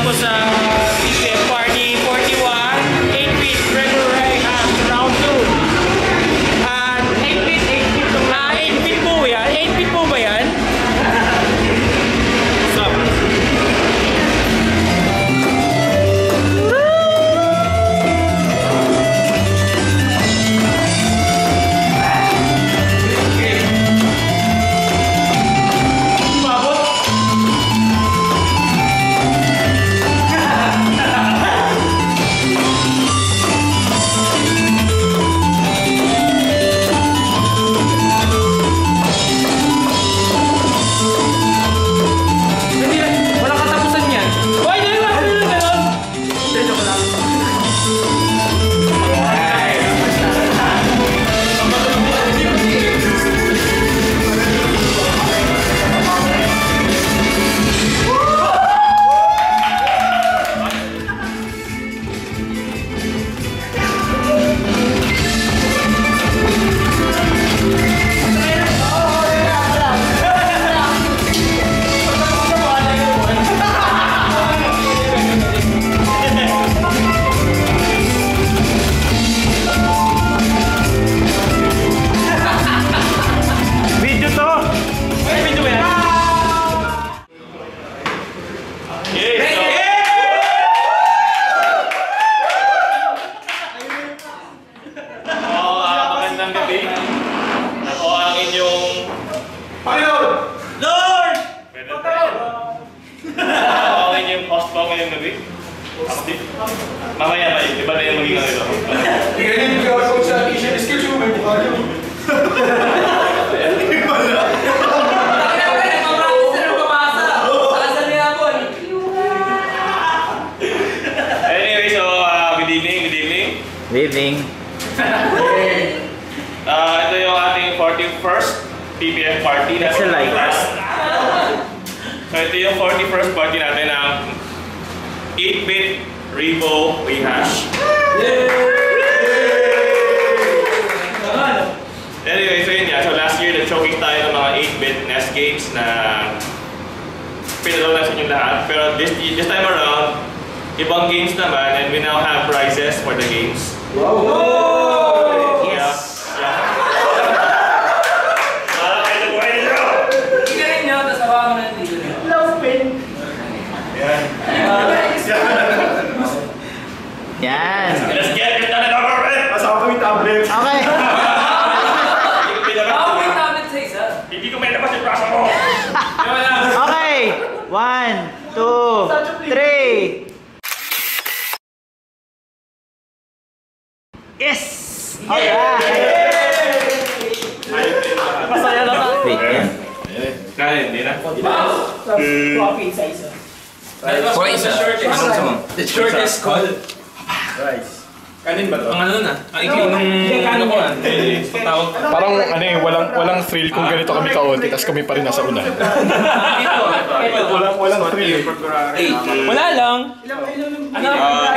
po sa PPF Party 41, 8-bit regular rehash round 2. At 8-bit po yan? 8-bit po ba yan? Stop. Mamaya ba yun? Iba na yung magiging ito. Ganyan yung gawin ko sa t-shirt. Skill yung may mukha nyo. Anyway, so good evening. Good evening. Ito yung ating 41st PPF party. It's a like. So ito yung 41st party natin ng 8-bit Revo rehash. Anyway, so yun nga. So last year, nag-choking tayo ng mga 8-bit NES games na pinalaw na sa inyong lahat. Pero this time around, ibang games naman, and we now have prizes for the games. Wow! Yes! Yan! Let's get it done and over with! Masama ko yung tablet. Okay! Hindi ko may labas yung braso mo! Okay! 1, 2, 3! Yes! Alright! Masaya na sa fake yan. Kaya hindi na. Coffee isa-isa. The shortest call. Rice. Kanin ba to? Ang ano na? Ang ikli nung ano ko ah. Patawag. Parang ano eh, walang thrill kung ganito kami kaunti, tapos kami pa rin nasa unahan. Walang thrill. Wala lang. Ano?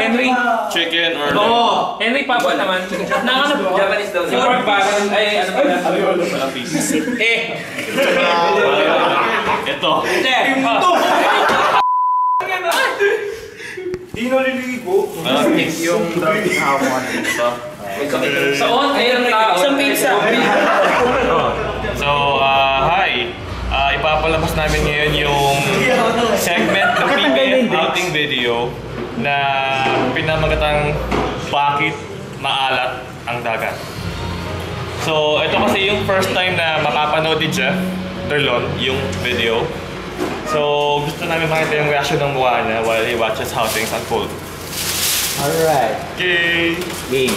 Henry? Chicken or... Oo. Henry Papa naman. Nanganap Japanese daw. Si Pork Baron ay ano pala? Walang piece. Ito. Di naliligo. Yung dropping hawak nito. Sa on air tao. Isang pizza. So, hi! Ipapalabas namin ngayon yung segment ng PPF outing video na pinamagatang Bakit Maalat ang Dagat. So, ito kasi yung first time na makapanood ni Jeff Terlon yung video. So, gusto namin makita yung reaction ng mukha niya while he watches how things unfold. Alright. Okay! Game.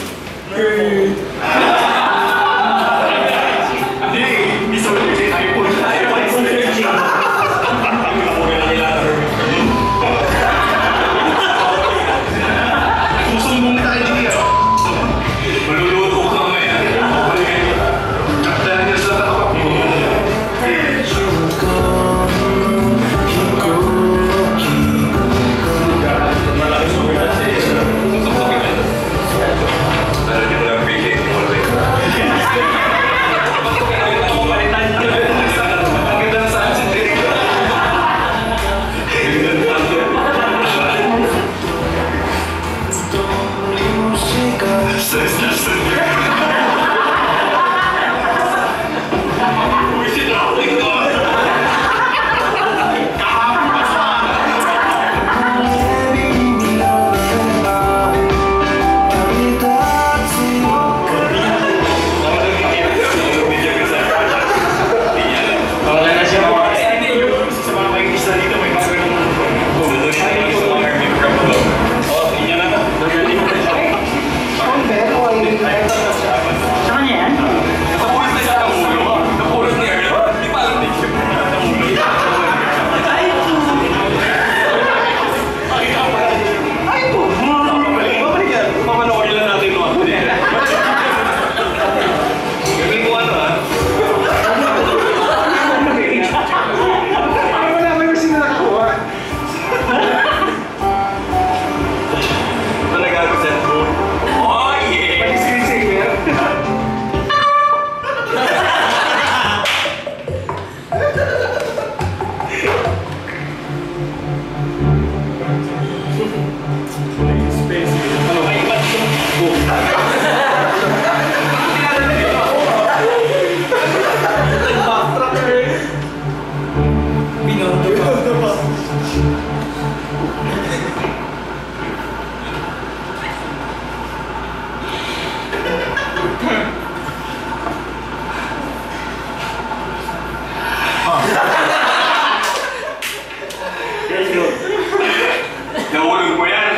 Nahulog mo yan.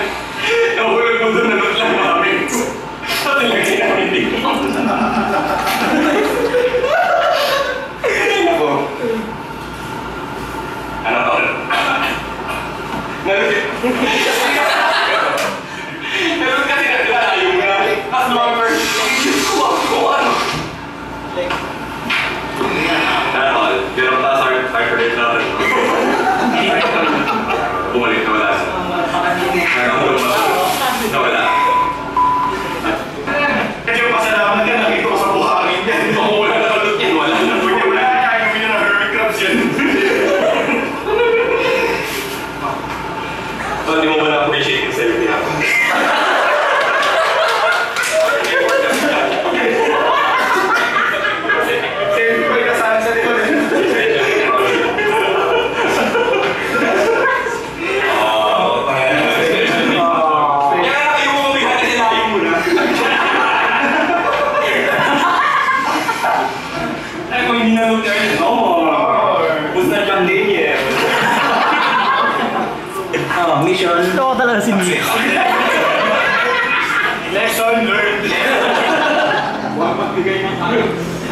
Nahulog mo doon, nanot lang namin. Pati lagi namin dito. Ano to? Nanot kasi nagdala yung as longer. Kung ano? Ano to? Pero taas arcade natin. Bumalik na wala siya. Nawala. Kasi yung pasalamat yan, nakita ko sa buhangin yan. Kung wala na ulit yan, wala na. Wala na kaya kami na hermit crabs yan. So, hindi mo ba na-appreciate yung selfie ako? Selfie ko yung kasama sa likod. Mission. Ito ko talaga si Mia. Lesson learned.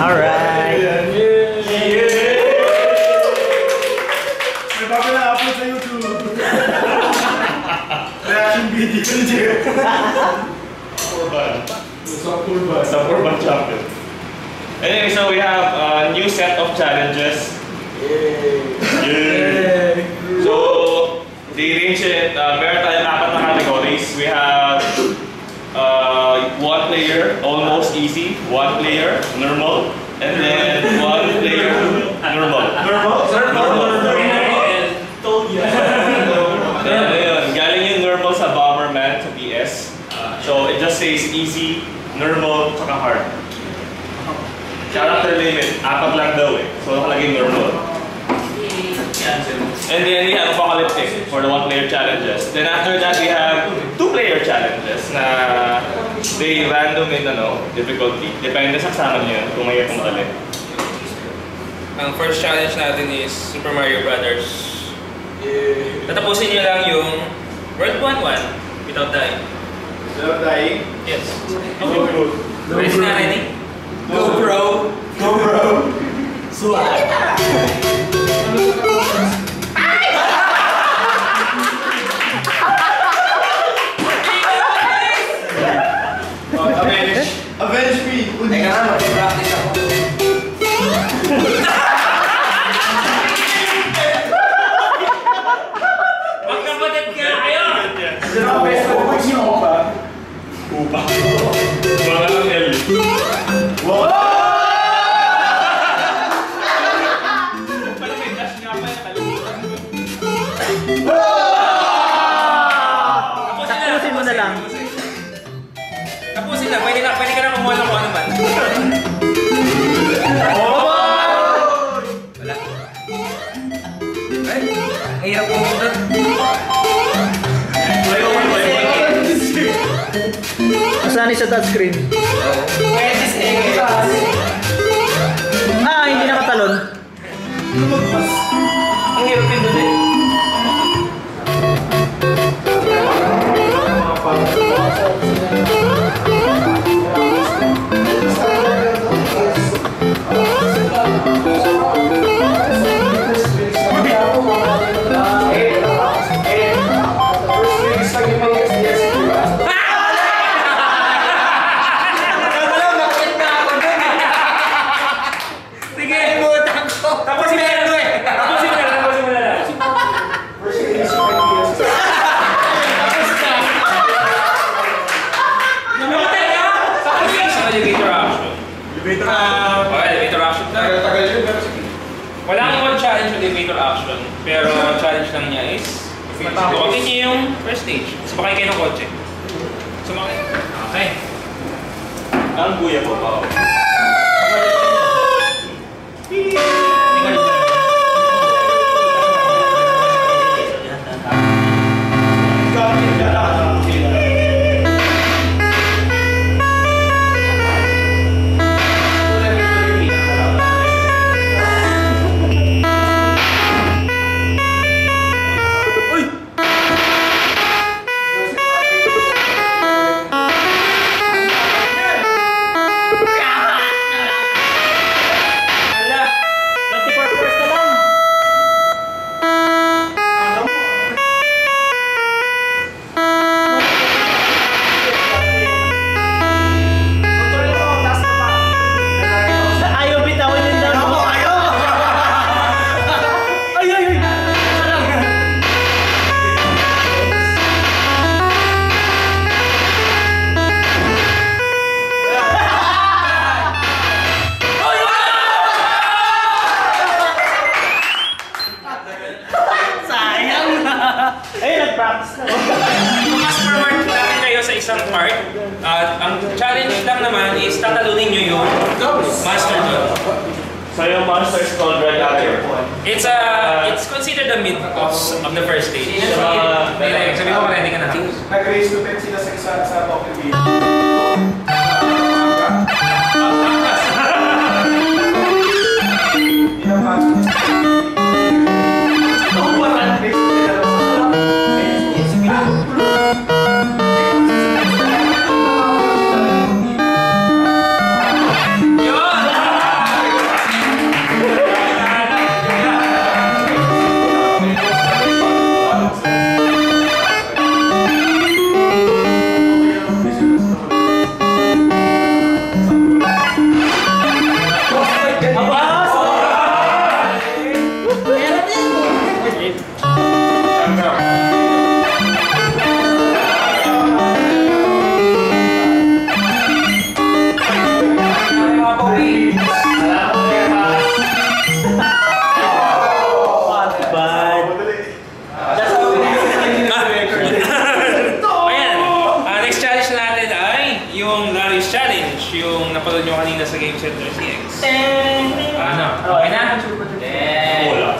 Alright. May bago na upload sa YouTube. Reaction video. Sa Urban Champion. Anyway, so we have a new set of challenges. Yay! So, they range it, meron tayong 4 na categories. We have 1 player, almost easy, 1 player, normal, and then 1 player, normal. Ayun, galing yung normal sa Bomberman sa PS. So, it just says easy, normal, tsaka hard. Character limit, 4 lang daw eh. So, nakalagay normal. And then we have Apocalyptic for the 1-player challenges. Then after that, we have 2-player challenges na they random in difficulty. Depende sa kasama niyo kung may itong madali. Ang first challenge natin is Super Mario Brothers. Tatapusin niyo lang yung World 1-1 without dying. Without dying? Yes. Go Ready na, ready? Go bro! Go bro! Swag! Avenge me! Teka nga, mag-practice ako. Magkapatid ka kayo! Upa. Mga lang L. Tapusin mo na lang. Tapusin na, pwede ka na kumuha ng kung ano man. Wala. Ay, ang hirap pumunod. Saan sa touchscreen? Ah, hindi nakatalon. Ang hirap pindutin. Wala akong challenge with elevator action, pero ang challenge lang niya is Continue yung first stage. Sumakay kayo ng kotse. Sumakay. Okay. Ang buya po pa. Fast-forward natin kayo sa isang part. At ang challenge lang naman is tatalunin nyo yung master doon. So yung monster is called right after. It's considered the mid of the first stage. Sabi ko ready ka na. Nag-raise to pet sila sa Pocket Wheel. Yung napanood nyo kanina sa Game Center CX. Ano? Okay na? Wala.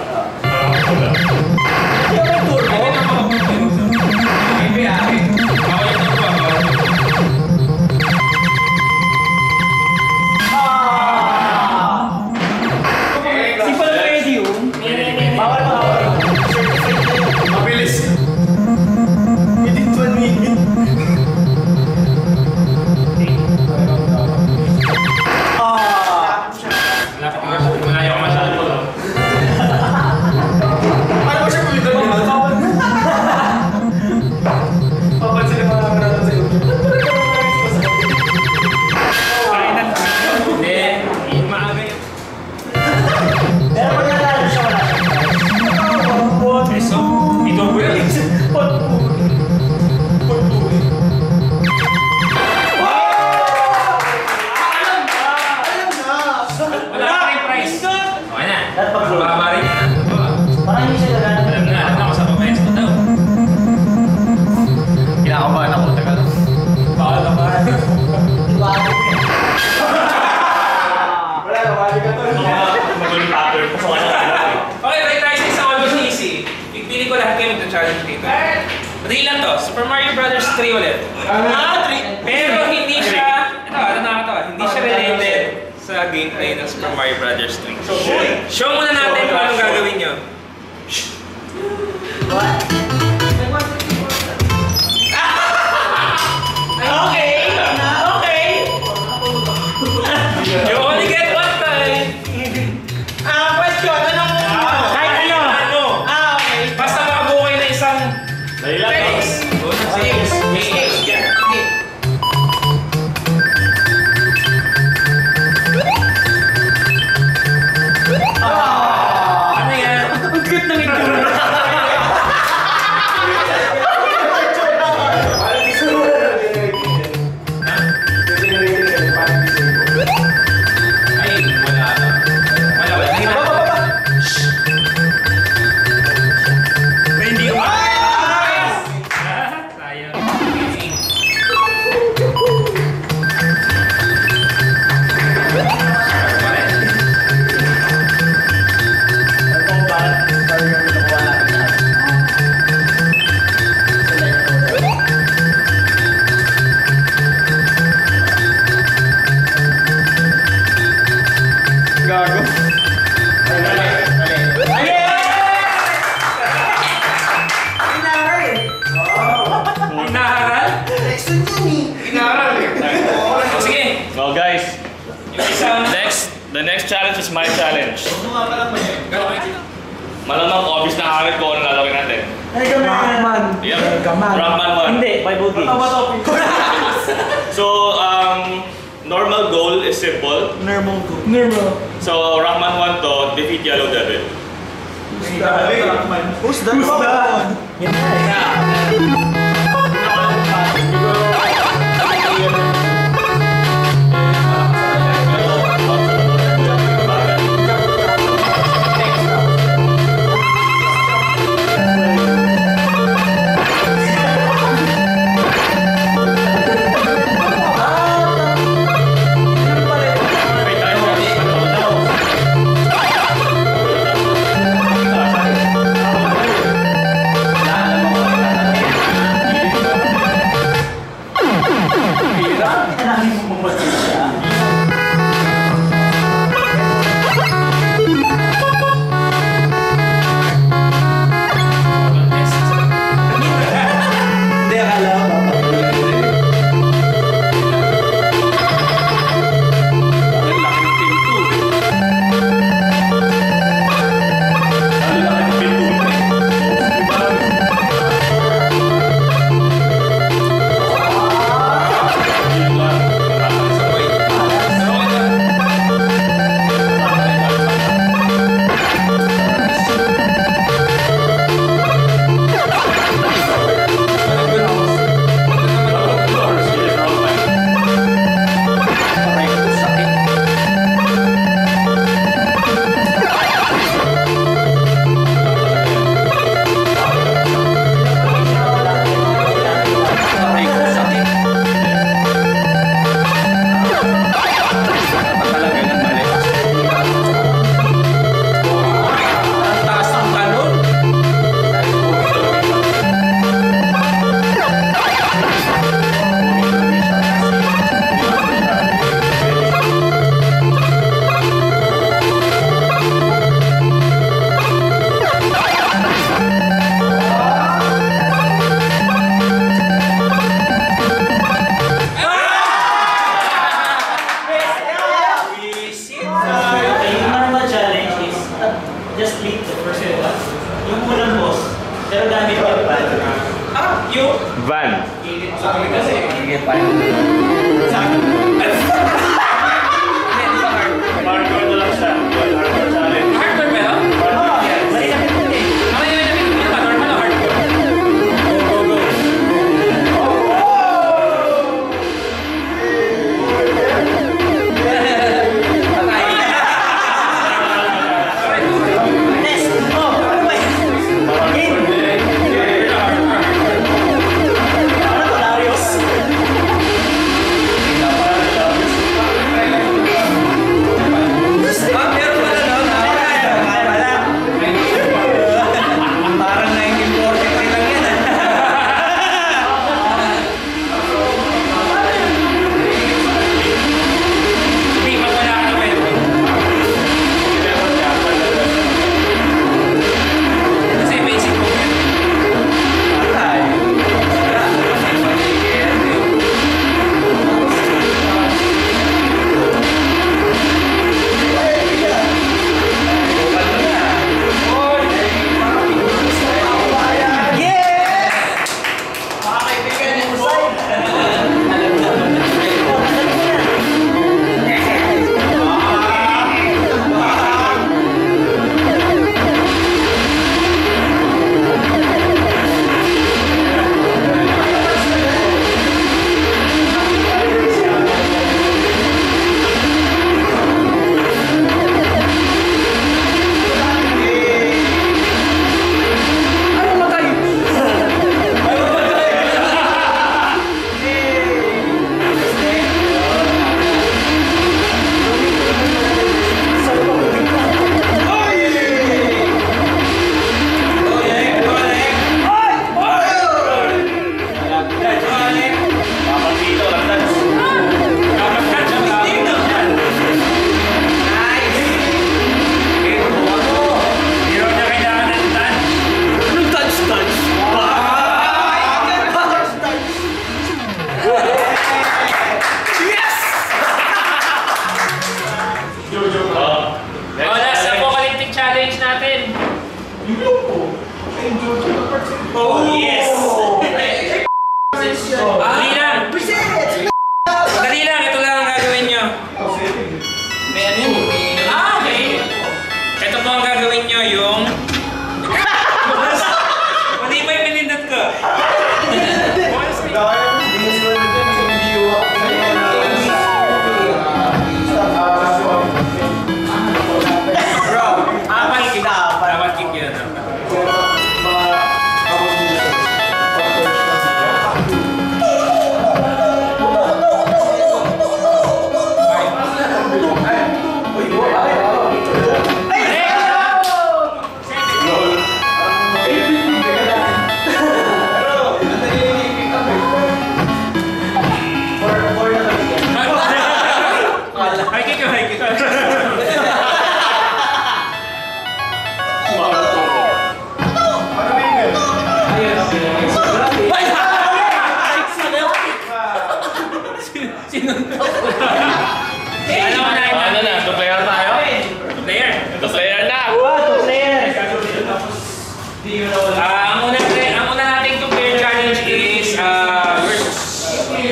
Madali lang to, Super Mario Brothers 3 ulit. 3? Pero hindi siya, ito nakakatawa, hindi siya related sa gameplay ng Super Mario Brothers 3. Show muna natin kung anong gagawin nyo. Okay! Okay! You only get one time! Question! Kahit ano? Okay. Basta makabuo kayo na isang Relax. Ano yan? Ang cute ng ito. The next challenge is my challenge. Malamang obvious na kaagad ko ano lalawin natin. Ay, gaman. Yep. Gaman. Rockman 1. Hindi, Bible games. So, normal goal is simple. Normal. Normal. So, Rockman 1 to, defeat Yellow Devil. Who's that? Yan na. Just beat the first one. Yung unang boss, pero gamit yung van. Yung? Van. Sabi kasi. Hardcore na lang siya. Hardcore challenge. Hardcore ba yun? Mali na pinto eh. Ano ba? Normal o hardcore? Next! Oh, ano ba yun? Ano to, Darius? Pero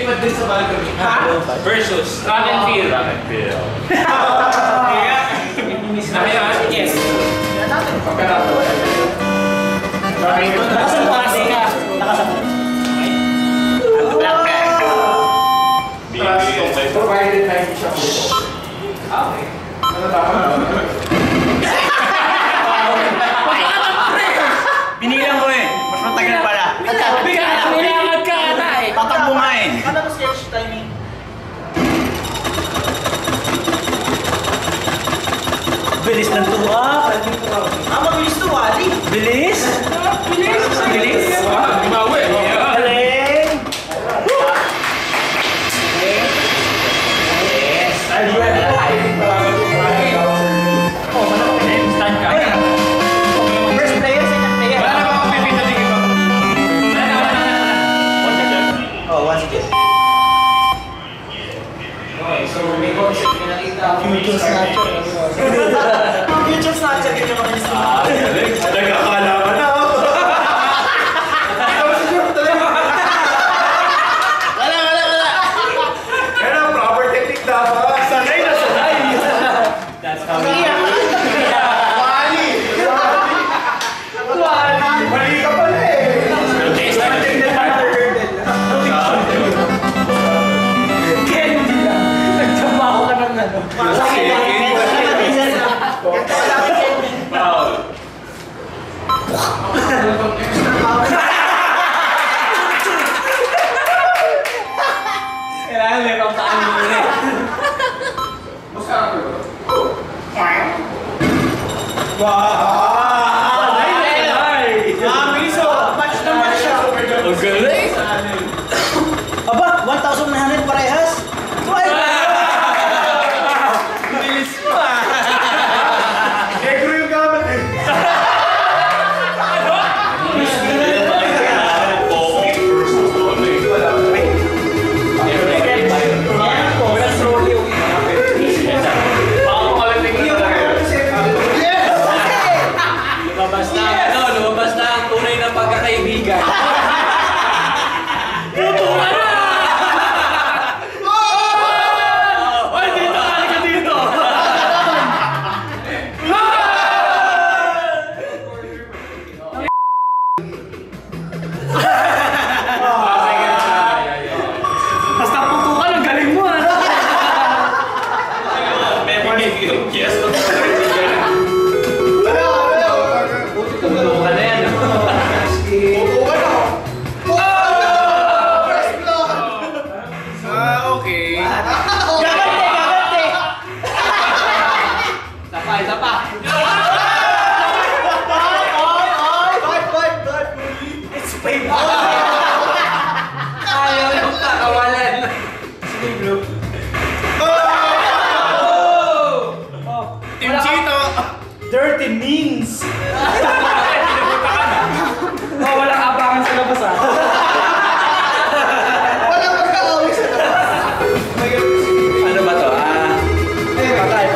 Lilipad din sa balcony. Versus track and field. Track and field. Yes. Nakasampasi ka. Nakasampasi. Provided na hindi siya po. Okay. Ano tama? Binilang ko eh. Mas matagal pala. Kailangan ka ata eh. Tatakbo nga eh. Ano ba sketch timing? Bilis ng tuwa. Mabilis to, Wally. Bilis? Bilis. Mawi. Galing. Stand ka. First player, second player. Wala na ba akong pipinda tingin mo? Oh, once again. Okay, so may concept na nakita ako. Future snatcher. Future snatcher, yun yung mabilis to. Nagkakala ka na. Kaya proper technique dapat. Sanay na sanay. That's how we Wali! Mali ka pala eh. Nagtrabaho ka ng ano. Foul. Kailangan may pampaano mo rin. Match na match siya. Ang galing. Aba, 1,900 parehas. Negro yung gamit eh. Lumabas na ang tunay na pagkakaibigan. Basta pupukan, ang galing mo ha. Yes. Tumutukan na yan. Okay. Gagante! Isa pa. It's way Ayaw yung kakawalan. Team Chito. dirty means. Oh, walang abangan sa labas ah. Ano ba to? Patay.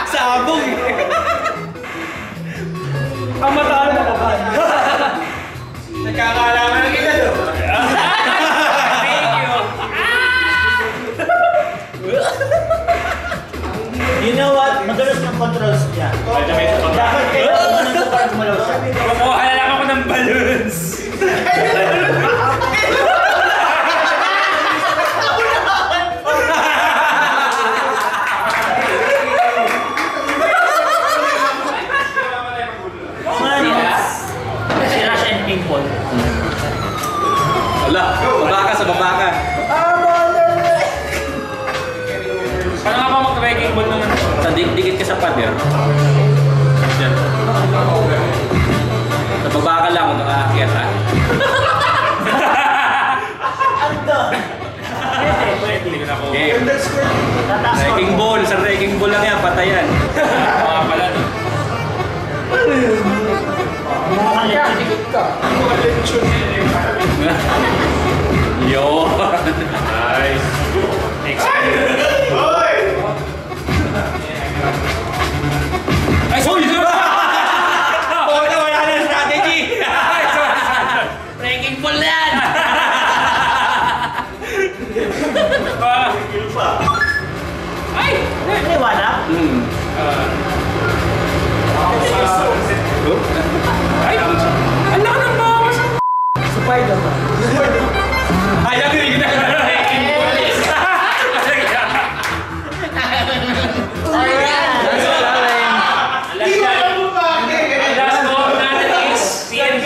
Sabog. Ang mataan na pa. Nagkakalaman ng ina do. You know what? Madulas ng controls niya. Dapat kailangan ng support gumalaw siya. Kukuha na lang ako ng balloons. Si Rush and Pingpong. Wala. Baba ka sa baba ka. Paano nga ba mag-wrecking ball naman? Sa dikit ka sa pad yan. Yan. Sa baba ka lang kung nakaakyat ha. Game. Wrecking ball. Sa wrecking ball lang yan. Patayan. Mga pala, no? Yo. Nice. Ay, sorry! Wala na strategy. Spider-Man. Ayaw ko yung Wrecking Ball. Last call natin is CND.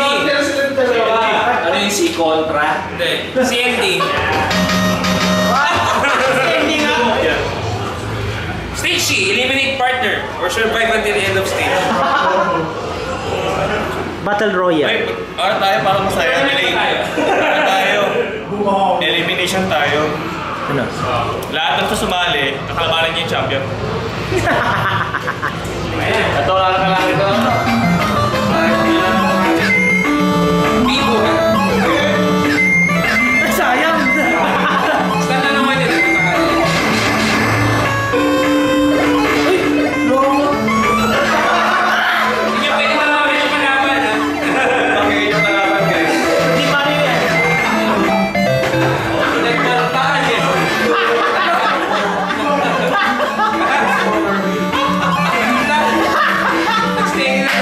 Ano yung si Contra? Hindi. CND. Stage C, eliminate partner or survive until the end of stage. Battle Royale. Ay, tayo para masaya. Tayo. Elimination tayo. Ano? Lahat ng sumali, kakalabanan niya yung champion. Ito, wala ka lang ito. Bibo. Sayang! Stand na naman yun. Hindi nyo pwede malaman yung kalaban, ha? Bakit yung kalaban, guys? Hindi pa rin yan. Nagmartaan yan. Nag-stay na.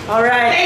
Alright.